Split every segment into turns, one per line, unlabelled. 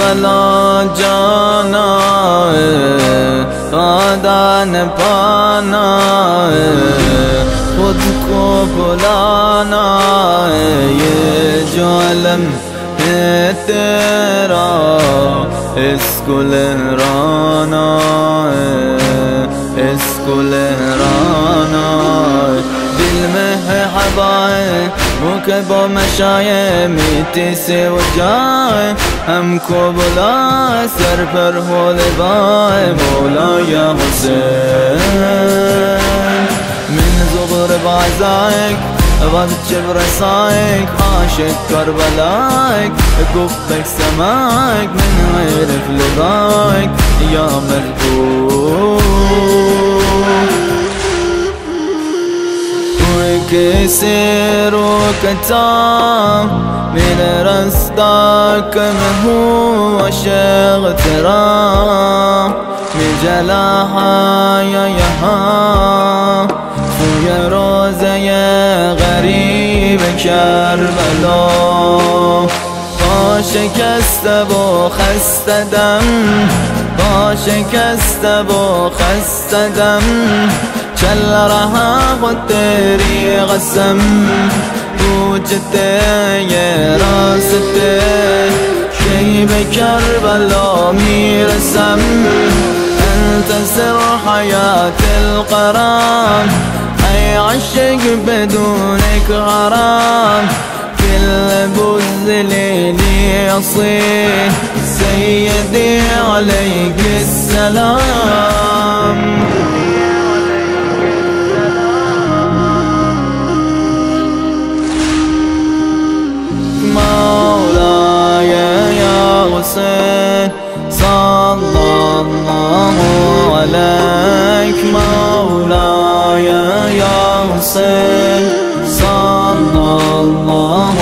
کربلا جانا دادن پانا خود کو بلانا یہ جو علم ہے تیرا اس کو لہرانا اس کو لہرانا دل میں ہے ہوائیں رکبوں مشائیں میٹھی سے وہ جائیں ہم کو بلائے سر پر ہو لبائے مولا یا حسین من زغرب عزائك وابجب رسائك عاشق كربلاك كفك سماك من غير فلباك يا مرحوم وكسر وكتام من رصدك مهو شغترام من جلاها يا يها يا روزة يا غريب كربلا با شکست و خسته دم با شکست و خسته دم چل رہا وہ تیری قسم پوچھتے یہ راستے کہ بے کربلا میرسم انت سر حیات القرآن أي عشق بدونك غرام كل بذل لي يصيح سيدي عليك السلام مولاي يا حسين صلى الله عليك مولاي يا حسين صلى الله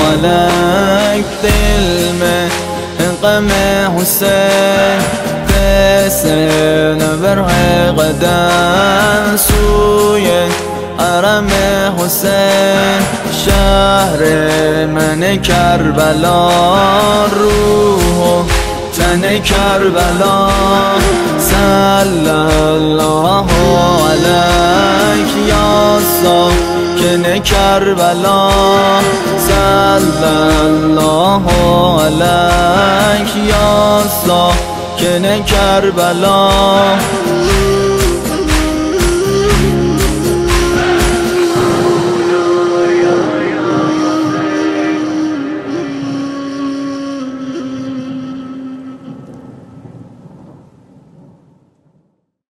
عليك دل میں غم حسین تسن برہ غدان سوی حرم حسین شهر من کربلا روح تن کربلا صلی الله علیک یا ساکن کربلا صلی الله علیک یا ساکن کربلا